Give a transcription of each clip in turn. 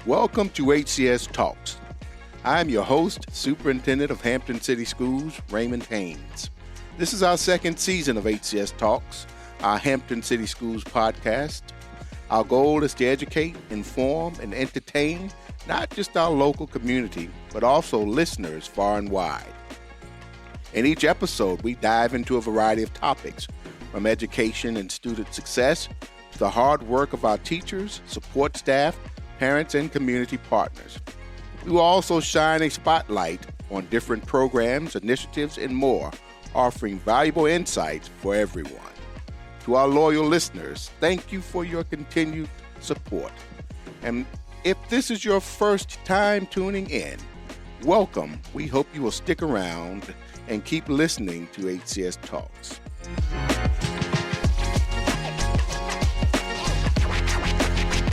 Welcome to HCS Talks. I'm your host, Superintendent of Hampton City Schools, Raymond Haynes. This is our second season of HCS Talks, our Hampton City Schools podcast. Our goal is to educate, inform, and entertain not just our local community, but also listeners far and wide. In each episode, we dive into a variety of topics, from education and student success to the hard work of our teachers, support staff, parents, and community partners. We will also shine a spotlight on different programs, initiatives, and more, offering valuable insights for everyone. To our loyal listeners, thank you for your continued support. And if this is your first time tuning in, welcome. We hope you will stick around and keep listening to HCS Talks.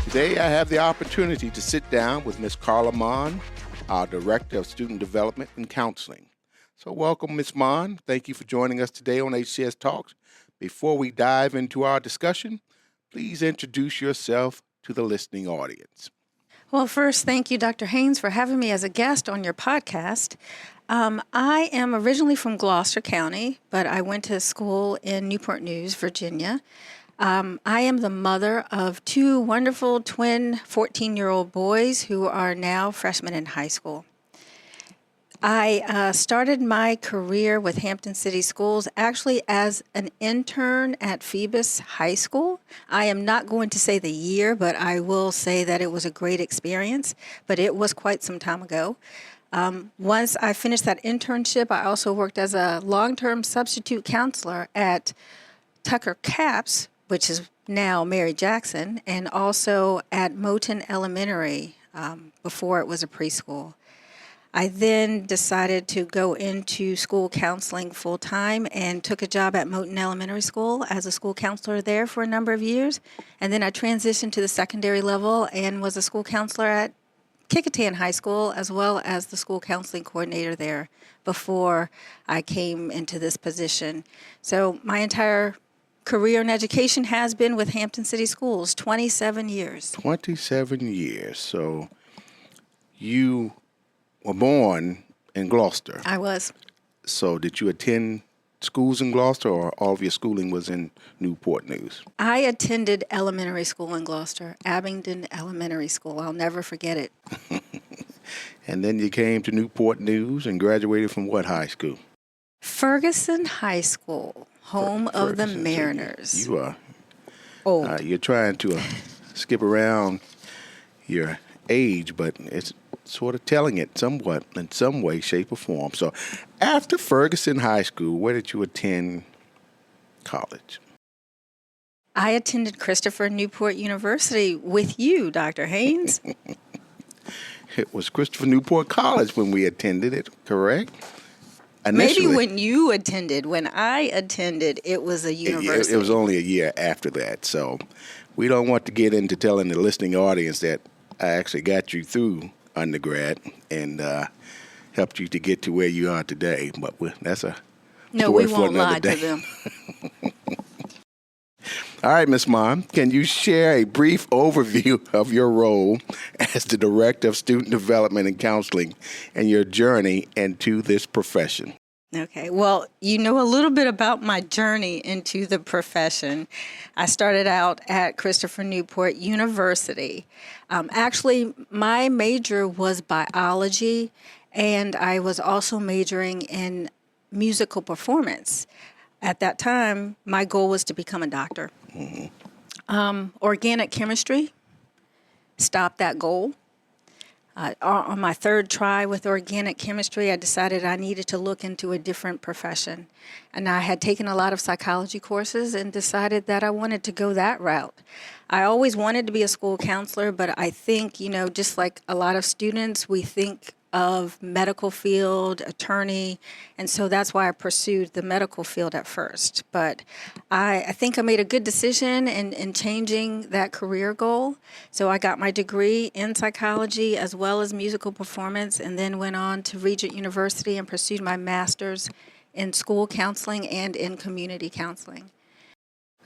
Today, I have the opportunity to sit down with Ms. Carla Mahn, our Director of Student Development and Counseling. So welcome, Ms. Mahn. Thank you for joining us today on HCS Talks. Before we dive into our discussion, please introduce yourself to the listening audience. Well, first, thank you, Dr. Haynes, for having me as a guest on your podcast. I am originally from Gloucester County, but I went to school in Newport News, Virginia. I am the mother of two wonderful twin 14-year-old boys who are now freshmen in high school. I started my career with Hampton City Schools actually as an intern at Phoebus High School. I am not going to say the year, but I will say that it was a great experience, but it was quite some time ago. Once I finished that internship, I also worked as a long-term substitute counselor at Tucker Caps, which is now Mary Jackson, and also at Moton Elementary before it was a preschool. I then decided to go into school counseling full-time and took a job at Moton Elementary School as a school counselor there for a number of years. And then I transitioned to the secondary level and was a school counselor at Kecoughtan High School, as well as the school counseling coordinator there before I came into this position. So my entire career in education has been with Hampton City Schools, 27 years. 27 years. So you were born in Gloucester. I was. So did you attend schools in Gloucester, or all of your schooling was in Newport News? I attended elementary school in Gloucester, Abingdon Elementary School. I'll never forget it. And then you came to Newport News and graduated from what high school? Ferguson High School, home of the Mariners. So you are old. You're trying to skip around your age, but it's sort of telling it somewhat in some way, shape, or form. So after Ferguson High School, where did you attend college? I attended Christopher Newport University with you, Dr. Haynes. It was Christopher Newport College when we attended it, correct? Initially, maybe when you attended. When I attended, it was a university. It was only a year after that. So we don't want to get into telling the listening audience that I actually got you through undergrad and helped you to get to where you are today. But that's a story for another day. To them. All right, Ms. Mahn, can you share a brief overview of your role as the Director of Student Development and Counseling and your journey into this profession? Okay, well, you know a little bit about my journey into the profession. I started out at Christopher Newport University. Actually, my major was biology, and I was also majoring in musical performance. At that time, my goal was to become a doctor. Mm-hmm. Organic chemistry stopped that goal. On my third try with organic chemistry, I decided I needed to look into a different profession. And I had taken a lot of psychology courses and decided that I wanted to go that route. I always wanted to be a school counselor, but I think, just like a lot of students, we think of medical field, attorney, and so that's why I pursued the medical field at first. But I think I made a good decision in changing that career goal. So I got my degree in psychology as well as musical performance, and then went on to Regent University and pursued my master's in school counseling and in community counseling.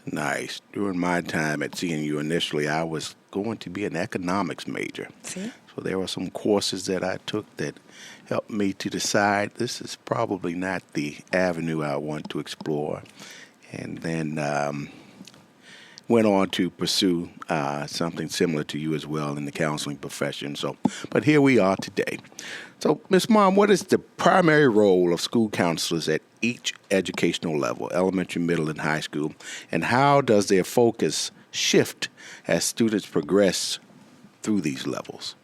Nice. During my time at CNU initially, I was going to be an economics major. See? So there were some courses that I took that helped me to decide this is probably not the avenue I want to explore. And then went on to pursue something similar to you as well in the counseling profession. So, but here we are today. So, Ms. Mahn, what is the primary role of school counselors at each educational level, elementary, middle, and high school, and how does their focus shift as students progress through these levels?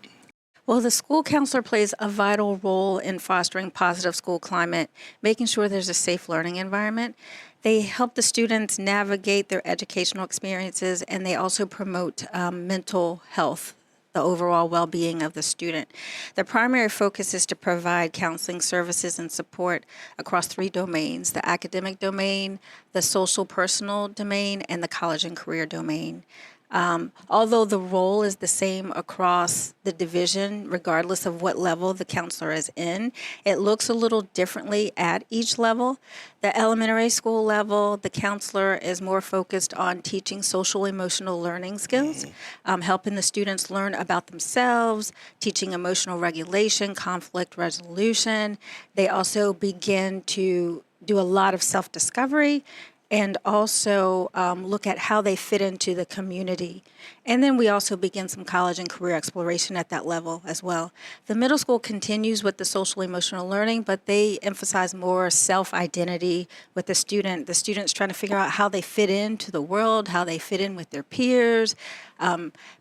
Well, the school counselor plays a vital role in fostering positive school climate, making sure there's a safe learning environment. They help the students navigate their educational experiences, and they also promote mental health, the overall well-being of the student. The primary focus is to provide counseling services and support across 3 domains: the academic domain, the social personal domain, and the college and career domain. Although the role is the same across the division, regardless of what level the counselor is in, it looks a little differently at each level. The elementary school level, the counselor is more focused on teaching social emotional learning skills, helping the students learn about themselves, teaching emotional regulation, conflict resolution. They also begin to do a lot of self-discovery and also look at how they fit into the community. And then we also begin some college and career exploration at that level as well. The middle school continues with the social emotional learning, but they emphasize more self-identity with the students trying to figure out how they fit into the world, how they fit in with their peers,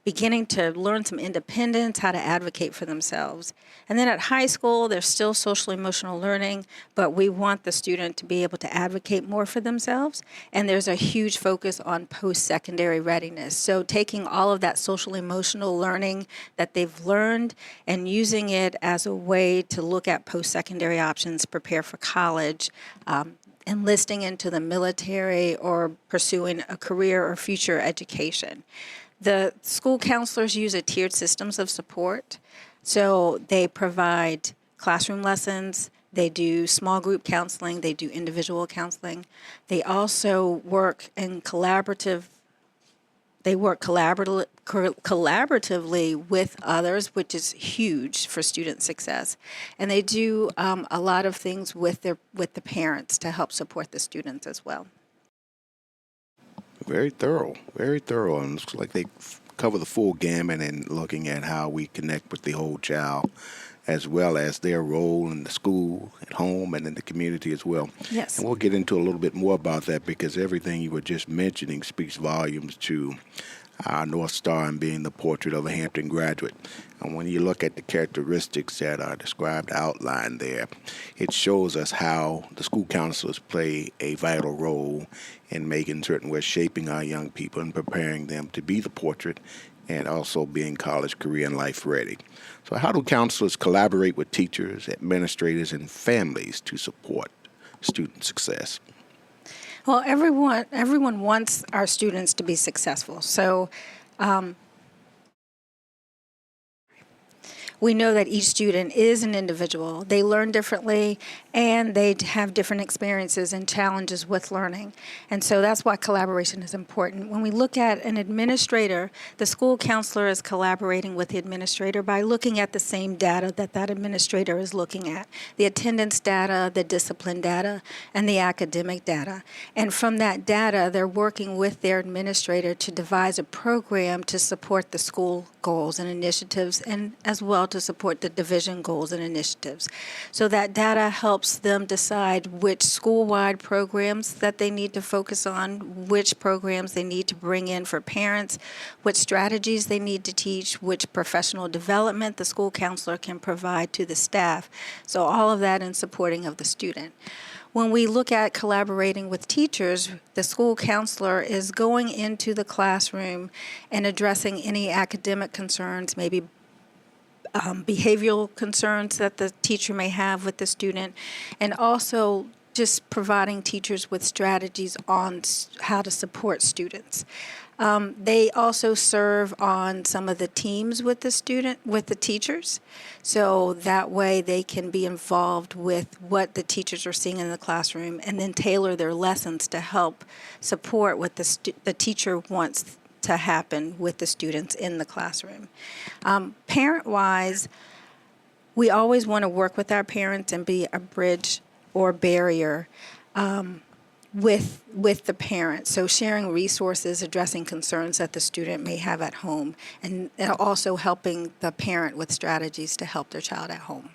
beginning to learn some independence, how to advocate for themselves. And then at high school, there's still social emotional learning, but we want the student to be able to advocate more for themselves. And there's a huge focus on post-secondary readiness. So taking all of that social emotional learning that they've learned and using it as a way to look at post-secondary options, prepare for college, enlisting into the military, or pursuing a career or future education. The school counselors use a tiered systems of support. So they provide classroom lessons, they do small group counseling, they do individual counseling. They also work in collaboratively with others, which is huge for student success. And they do a lot of things with the parents to help support the students as well. Very thorough, very thorough. And it looks like they cover the full gamut in looking at how we connect with the whole child, as well as their role in the school, at home, and in the community as well. Yes. And we'll get into a little bit more about that because everything you were just mentioning speaks volumes to our North Star in being the portrait of a Hampton graduate. And when you look at the characteristics that are described, outlined there, it shows us how the school counselors play a vital role in making certain we're shaping our young people and preparing them to be the portrait and also being college, career, and life ready. So how do counselors collaborate with teachers, administrators, and families to support student success? Well, everyone wants our students to be successful. So we know that each student is an individual. They learn differently, and they have different experiences and challenges with learning. And so that's why collaboration is important. When we look at an administrator, the school counselor is collaborating with the administrator by looking at the same data that administrator is looking at: the attendance data, the discipline data, and the academic data. And from that data, they're working with their administrator to devise a program to support the school goals and initiatives, and as well to support the division goals and initiatives. So that data helps them decide which school-wide programs that they need to focus on, which programs they need to bring in for parents, which strategies they need to teach, which professional development the school counselor can provide to the staff. So all of that in supporting of the student. When we look at collaborating with teachers, the school counselor is going into the classroom and addressing any academic concerns, maybe behavioral concerns that the teacher may have with the student, and also just providing teachers with strategies on how to support students. They also serve on some of the teams with the teachers, so that way they can be involved with what the teachers are seeing in the classroom and then tailor their lessons to help support what the teacher wants to happen with the students in the classroom. Parent-wise, we always want to work with our parents and be a bridge or barrier with the parent. So sharing resources, addressing concerns that the student may have at home, and also helping the parent with strategies to help their child at home.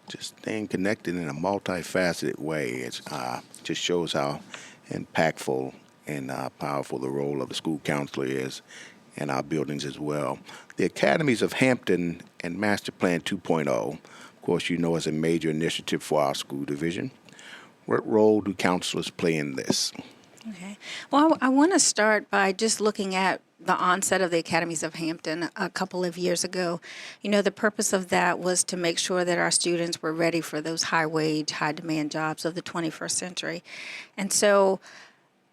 Just staying connected in a multifaceted way. It just shows how impactful and powerful the role of the school counselor is in our buildings as well. The Academies of Hampton and Master Plan 2.0, of course, is a major initiative for our school division. What role do counselors play in this? Okay. Well, I want to start by just looking at the onset of the Academies of Hampton a couple of years ago. The purpose of that was to make sure that our students were ready for those high-wage, high-demand jobs of the 21st century. And so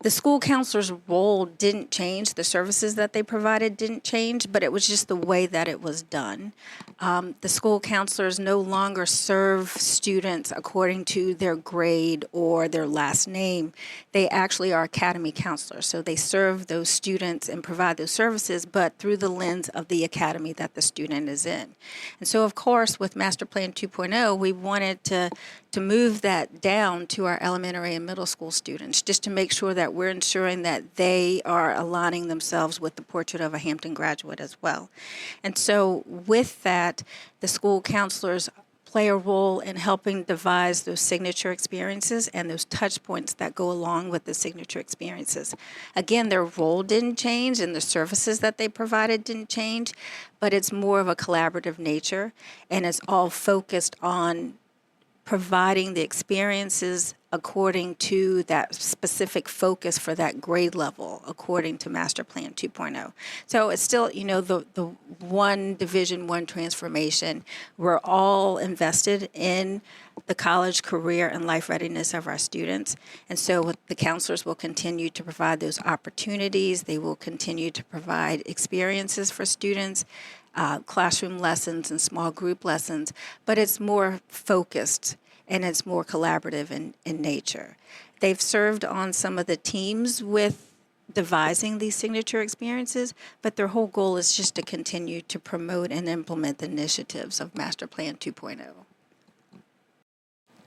the school counselor's role didn't change. The services that they provided didn't change, but it was just the way that it was done. The school counselors no longer serve students according to their grade or their last name. They actually are academy counselors. So they serve those students and provide those services, but through the lens of the academy that the student is in. And so, of course, with Master Plan 2.0, we wanted to move that down to our elementary and middle school students, just to make sure that we're ensuring that they are aligning themselves with the portrait of a Hampton graduate as well. And so with that, the school counselors play a role in helping devise those signature experiences and those touch points that go along with the signature experiences. Again, their role didn't change and the services that they provided didn't change, but it's more of a collaborative nature, and it's all focused on providing the experiences according to that specific focus for that grade level, according to Master Plan 2.0. So it's still, the one division, one transformation. We're all invested in the college, career, and life readiness of our students. And so the counselors will continue to provide those opportunities. They will continue to provide experiences for students, classroom lessons and small group lessons, but it's more focused and it's more collaborative in nature. They've served on some of the teams with devising these signature experiences, but their whole goal is just to continue to promote and implement the initiatives of Master Plan 2.0.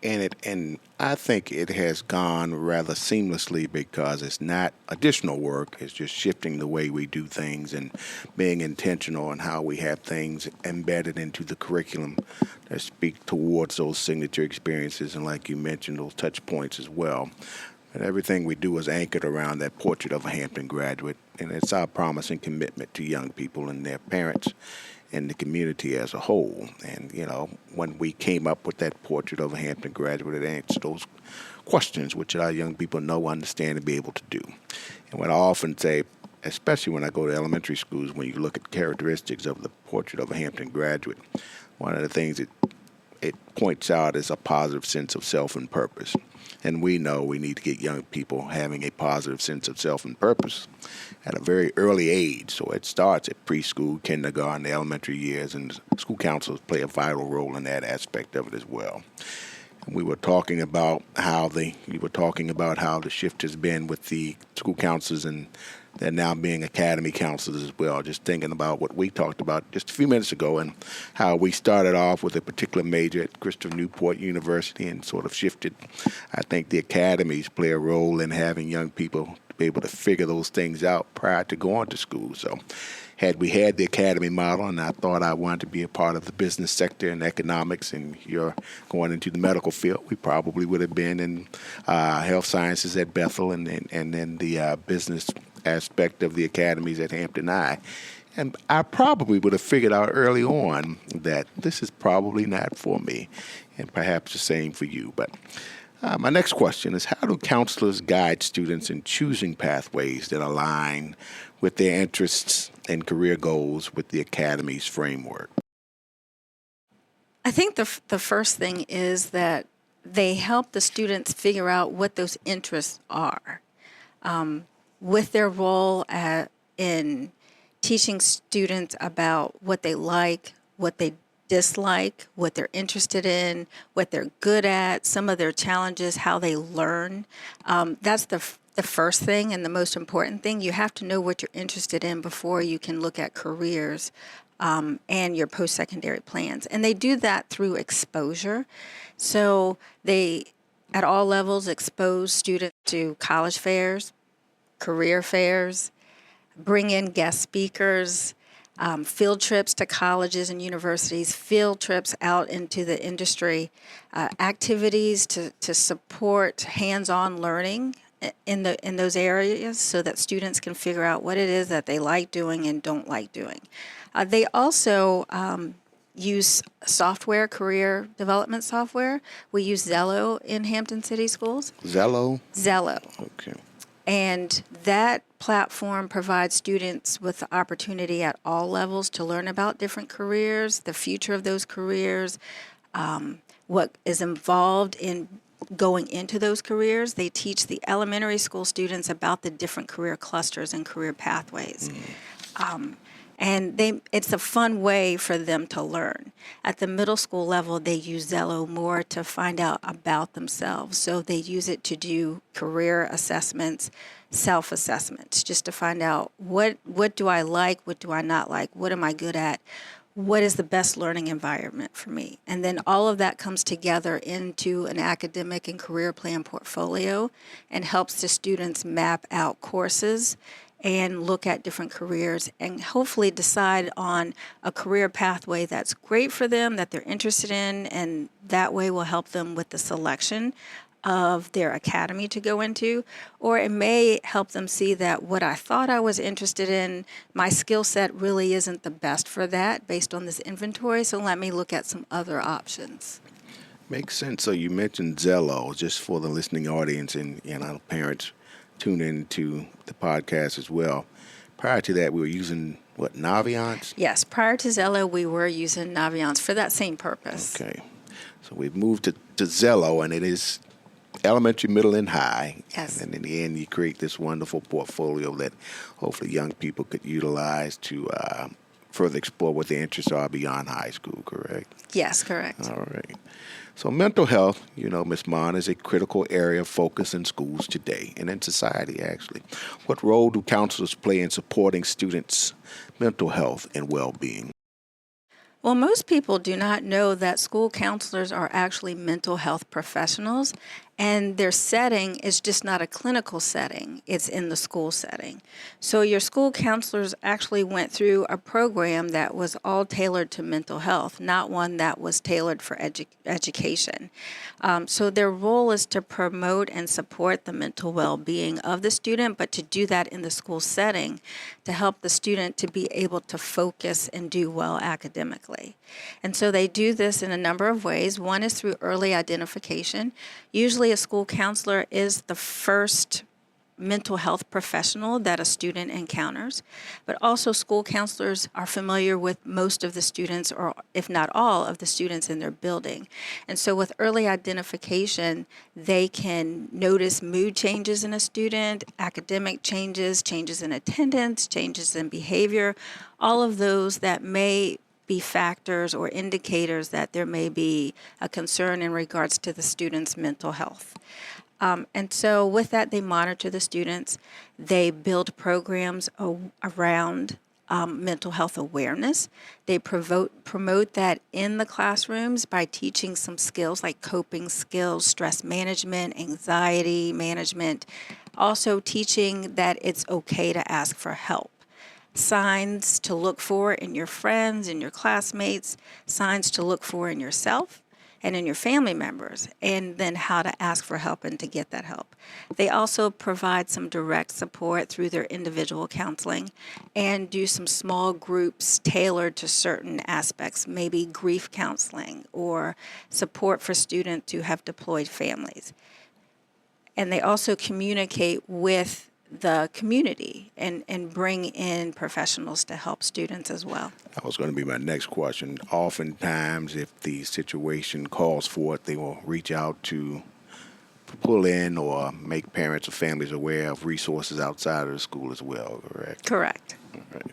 And I think it has gone rather seamlessly because it's not additional work. It's just shifting the way we do things and being intentional on how we have things embedded into the curriculum that speak towards those signature experiences and, like you mentioned, those touch points as well. And everything we do is anchored around that portrait of a Hampton graduate, and it's our promise and commitment to young people and their parents and the community as a whole. And, when we came up with that portrait of a Hampton graduate, it answered those questions which our young people know, understand, and be able to do. And what I often say, especially when I go to elementary schools, when you look at characteristics of the portrait of a Hampton graduate, one of the things it points out is a positive sense of self and purpose. And we know we need to get young people having a positive sense of self and purpose at a very early age. So it starts at preschool, kindergarten, the elementary years, and school counselors play a vital role in that aspect of it as well. And we were talking about how the shift has been with the school counselors, and they're now being academy counselors as well. Just thinking about what we talked about just a few minutes ago and how we started off with a particular major at Christopher Newport University and sort of shifted. I think the academies play a role in having young people be able to figure those things out prior to going to school. So had we had the academy model and I thought I wanted to be a part of the business sector and economics, and you're going into the medical field, we probably would have been in health sciences at Bethel and then the business aspect of the academies at Hampton High. And I probably would have figured out early on that this is probably not for me, and perhaps the same for you. But my next question is, how do counselors guide students in choosing pathways that align with their interests and career goals with the Academy's framework? I think the first thing is that they help the students figure out what those interests are. With their role in teaching students about what they like, what they dislike, what they're interested in, what they're good at, some of their challenges, how they learn. That's the first thing and the most important thing. You have to know what you're interested in before you can look at careers and your post-secondary plans. And they do that through exposure. So they, at all levels, expose students to college fairs, career fairs, bring in guest speakers, field trips to colleges and universities, field trips out into the industry, activities to support hands-on learning in those areas so that students can figure out what it is that they like doing and don't like doing. They also use software, career development software. We use Zello in Hampton City Schools. Zello? Zello. Okay. And that platform provides students with the opportunity at all levels to learn about different careers, the future of those careers, what is involved in going into those careers. They teach the elementary school students about the different career clusters and career pathways. And it's a fun way for them to learn. At the middle school level, they use Zello more to find out about themselves. So they use it to do career assessments, self-assessments, just to find out what do I like, what do I not like, what am I good at, what is the best learning environment for me. And then all of that comes together into an academic and career plan portfolio and helps the students map out courses and look at different careers and hopefully decide on a career pathway that's great for them, that they're interested in, and that way will help them with the selection of their academy to go into. Or it may help them see that what I thought I was interested in, my skill set really isn't the best for that based on this inventory, so let me look at some other options. Makes sense. So you mentioned Zello, just for the listening audience and our parents tune into the podcast as well. Prior to that, we were using, Naviance? Yes, prior to Zello, we were using Naviance for that same purpose. Okay. So we've moved to Zello, and it is elementary, middle, and high. Yes. And in the end, you create this wonderful portfolio that hopefully young people could utilize to further explore what their interests are beyond high school, correct? Yes, correct. All right. So mental health, Ms. Mahn, is a critical area of focus in schools today and in society, actually. What role do counselors play in supporting students' mental health and well-being? Well, most people do not know that school counselors are actually mental health professionals, and their setting is just not a clinical setting. It's in the school setting. So your school counselors actually went through a program that was all tailored to mental health, not one that was tailored for education. So their role is to promote and support the mental well-being of the student, but to do that in the school setting to help the student to be able to focus and do well academically. And so they do this in a number of ways. One is through early identification. Usually a school counselor is the first mental health professional that a student encounters, but also school counselors are familiar with most of the students, or if not all of the students in their building. And so with early identification, they can notice mood changes in a student, academic changes, changes in attendance, changes in behavior, all of those that may be factors or indicators that there may be a concern in regards to the student's mental health. And so with that, they monitor the students. They build programs around mental health awareness. They promote that in the classrooms by teaching some skills like coping skills, stress management, anxiety management. Also teaching that it's okay to ask for help. Signs to look for in your friends, in your classmates, signs to look for in yourself and in your family members, and then how to ask for help and to get that help. They also provide some direct support through their individual counseling and do some small groups tailored to certain aspects, maybe grief counseling or support for students who have deployed families. And they also communicate with the community and bring in professionals to help students as well. That was going to be my next question. Oftentimes, if the situation calls for it, they will reach out to pull in or make parents or families aware of resources outside of the school as well, correct? Correct. All right.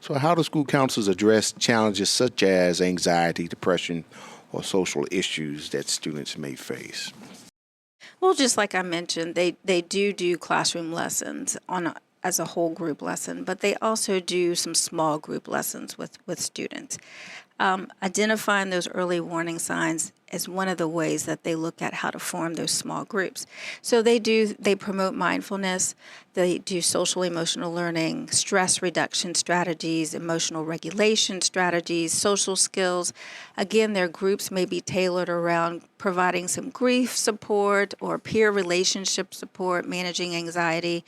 So how do school counselors address challenges such as anxiety, depression, or social issues that students may face? Well, just like I mentioned, they do classroom lessons as a whole group lesson, but they also do some small group lessons with students. Identifying those early warning signs is one of the ways that they look at how to form those small groups. So they promote mindfulness, they do social emotional learning, stress reduction strategies, emotional regulation strategies, social skills. Again, their groups may be tailored around providing some grief support or peer relationship support, managing anxiety.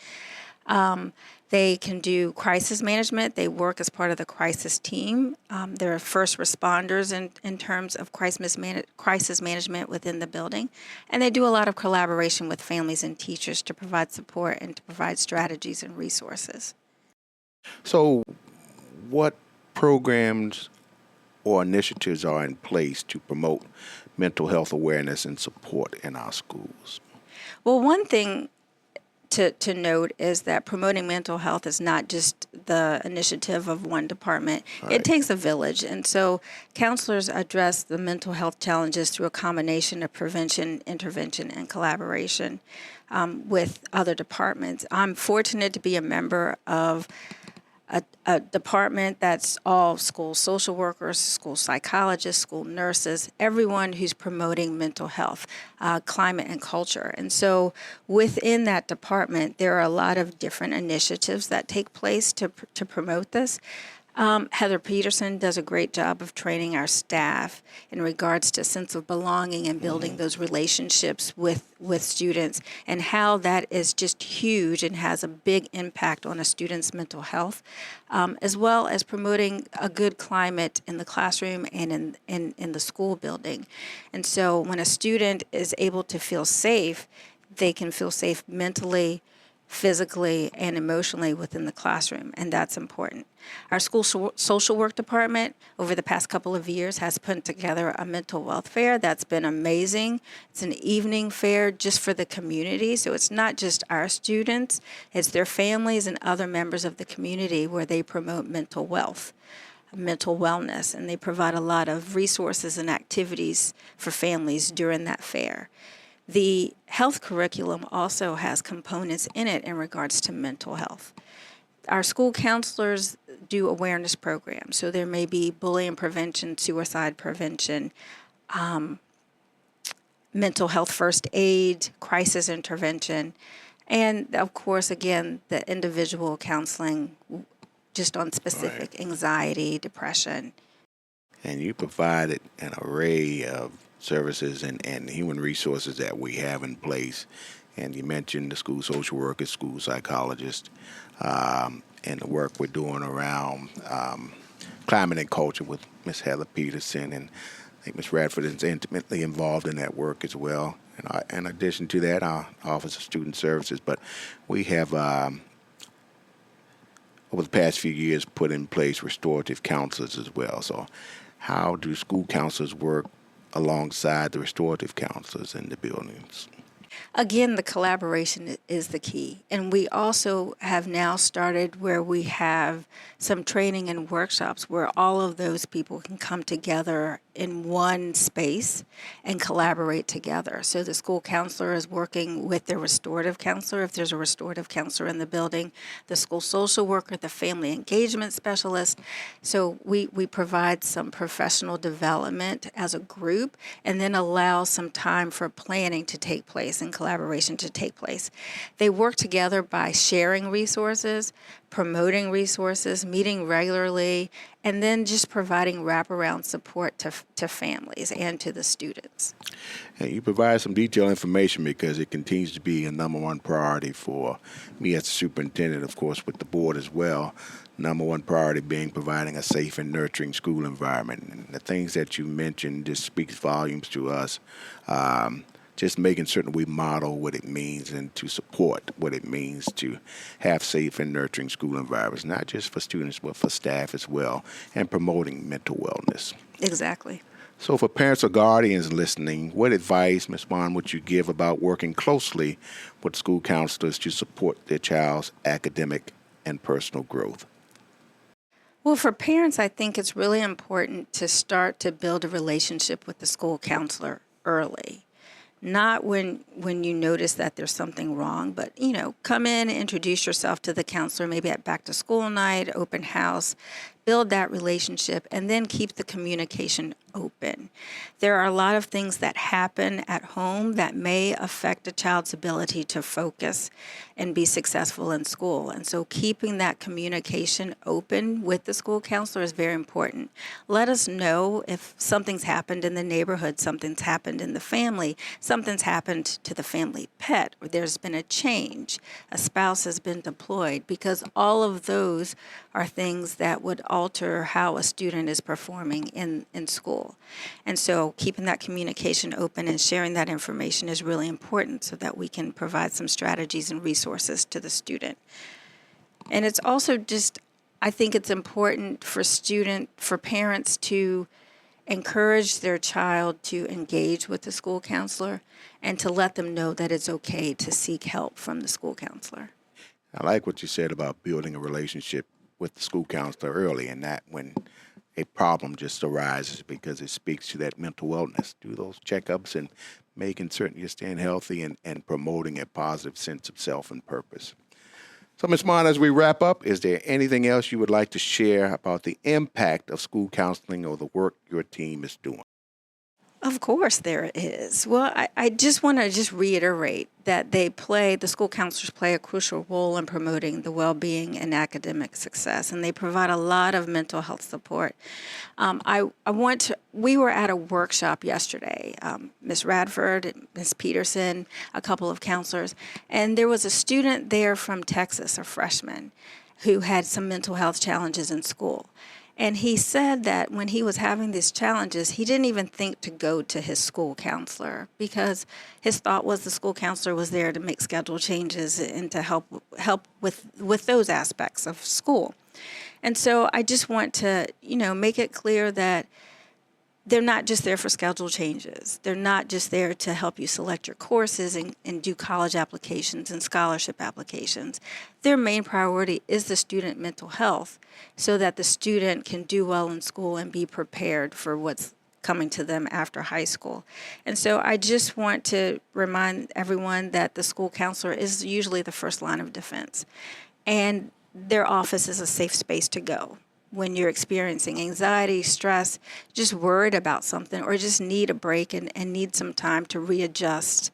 They can do crisis management. They work as part of the crisis team. They're first responders in terms of crisis management within the building. And they do a lot of collaboration with families and teachers to provide support and to provide strategies and resources. So what programs or initiatives are in place to promote mental health awareness and support in our schools? Well, one thing to note is that promoting mental health is not just the initiative of one department. Right. It takes a village. And so counselors address the mental health challenges through a combination of prevention, intervention, and collaboration with other departments. I'm fortunate to be a member of a department that's all school social workers, school psychologists, school nurses, everyone who's promoting mental health, climate, and culture. And so within that department, there are a lot of different initiatives that take place to promote this. Heather Peterson does a great job of training our staff in regards to sense of belonging and building those relationships with students, and how that is just huge and has a big impact on a student's mental health, as well as promoting a good climate in the classroom and in the school building. And so when a student is able to feel safe, they can feel safe mentally, physically, and emotionally within the classroom, and that's important. Our school social work department over the past couple of years has put together a mental wealth fair that's been amazing. It's an evening fair just for the community, so it's not just our students, it's their families and other members of the community where they promote mental wealth, mental wellness, and they provide a lot of resources and activities for families during that fair. The health curriculum also has components in it in regards to mental health. Our school counselors do awareness programs, so there may be bullying prevention, suicide prevention, mental health first aid, crisis intervention, and of course, again, the individual counseling just on specific anxiety, depression. And you provided an array of services and human resources that we have in place. And you mentioned the school social workers, school psychologists, and the work we're doing around climate and culture with Ms. Heather Peterson. And I think Ms. Radford is intimately involved in that work as well. And in addition to that, our Office of Student Services. But we have, over the past few years, put in place restorative counselors as well. So how do school counselors work alongside the restorative counselors in the buildings? Again, the collaboration is the key. And we also have now started where we have some training and workshops where all of those people can come together in one space and collaborate together. So the school counselor is working with the restorative counselor, if there's a restorative counselor in the building, the school social worker, the family engagement specialist. So we provide some professional development as a group and then allow some time for planning to take place and collaboration to take place. They work together by sharing resources, promoting resources, meeting regularly, and then just providing wraparound support to families and to the students. And you provide some detailed information because it continues to be a number one priority for me as the superintendent, of course, with the board as well. Number one priority being providing a safe and nurturing school environment. And the things that you mentioned just speaks volumes to us. just making certain we model what it means and to support what it means to have safe and nurturing school environments, not just for students, but for staff as well, and promoting mental wellness. Exactly. So for parents or guardians listening, what advice, Ms. Mahn, would you give about working closely with school counselors to support their child's academic and personal growth? Well, for parents, I think it's really important to start to build a relationship with the school counselor early. Not when you notice that there's something wrong, but, come in, introduce yourself to the counselor, maybe at back to school night, open house, build that relationship, and then keep the communication open. There are a lot of things that happen at home that may affect a child's ability to focus and be successful in school. And so keeping that communication open with the school counselor is very important. Let us know if something's happened in the neighborhood, something's happened in the family, something's happened to the family pet, or there's been a change, a spouse has been deployed, because all of those are things that would alter how a student is performing in school. And so keeping that communication open and sharing that information is really important so that we can provide some strategies and resources to the student. And it's also I think it's important for parents to encourage their child to engage with the school counselor and to let them know that it's okay to seek help from the school counselor. I like what you said about building a relationship with the school counselor early, and that when a problem just arises, because it speaks to that mental wellness. Do those checkups and making certain you're staying healthy and promoting a positive sense of self and purpose. So, Ms. Mahn, as we wrap up, is there anything else you would like to share about the impact of school counseling or the work your team is doing? Of course there is. Well, I just want to reiterate that the school counselors play a crucial role in promoting the well-being and academic success, and they provide a lot of mental health support. We were at a workshop yesterday, Ms. Radford, Ms. Peterson, a couple of counselors, and there was a student there from Texas, a freshman, who had some mental health challenges in school. And he said that when he was having these challenges, he didn't even think to go to his school counselor because his thought was the school counselor was there to make schedule changes and to help with those aspects of school. And so I just want to, make it clear that they're not just there for schedule changes. They're not just there to help you select your courses and do college applications and scholarship applications. Their main priority is the student mental health so that the student can do well in school and be prepared for what's coming to them after high school. And so I just want to remind everyone that the school counselor is usually the first line of defense. And their office is a safe space to go when you're experiencing anxiety, stress, just worried about something, or just need a break and need some time to readjust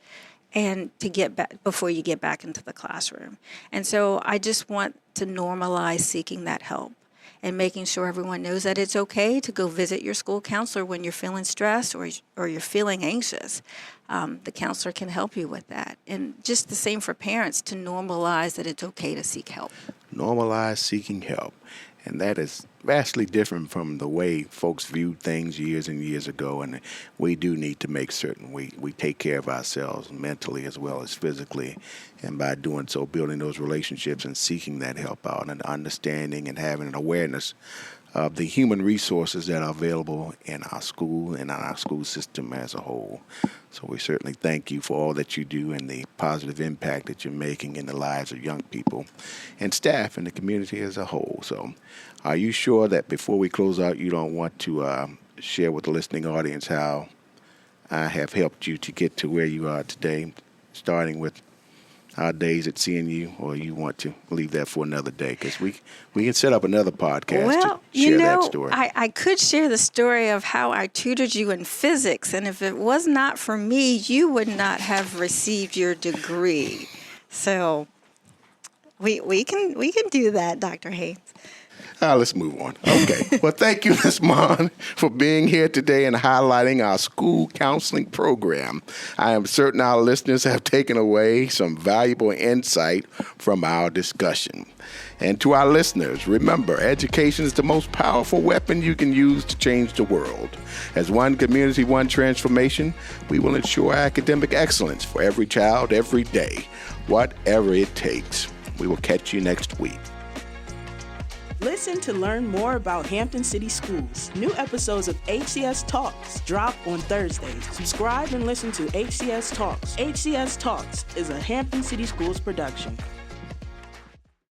and to get back before you get back into the classroom. And so I just want to normalize seeking that help and making sure everyone knows that it's okay to go visit your school counselor when you're feeling stressed or you're feeling anxious. The counselor can help you with that. And just the same for parents, to normalize that it's okay to seek help. Normalize seeking help. And that is vastly different from the way folks viewed things years and years ago. And we do need to make certain we take care of ourselves mentally as well as physically. And by doing so, building those relationships and seeking that help out and understanding and having an awareness of the human resources that are available in our school and in our school system as a whole. So we certainly thank you for all that you do and the positive impact that you're making in the lives of young people and staff and the community as a whole. So are you sure that before we close out, you don't want to share with the listening audience how I have helped you to get to where you are today, starting with our days at CNU, or you want to leave that for another day? Because we can set up another podcast to share that story. I could share the story of how I tutored you in physics, and if it was not for me, you would not have received your degree. So We can do that, Dr. Haynes. Let's move on. Okay. Well, thank you, Ms. Mahn, for being here today and highlighting our school counseling program. I am certain our listeners have taken away some valuable insight from our discussion. And to our listeners, remember, education is the most powerful weapon you can use to change the world. As one community, one transformation, we will ensure academic excellence for every child, every day, whatever it takes. We will catch you next week. Listen to learn more about Hampton City Schools. New episodes of HCS Talks drop on Thursdays. Subscribe and listen to HCS Talks. HCS Talks is a Hampton City Schools production.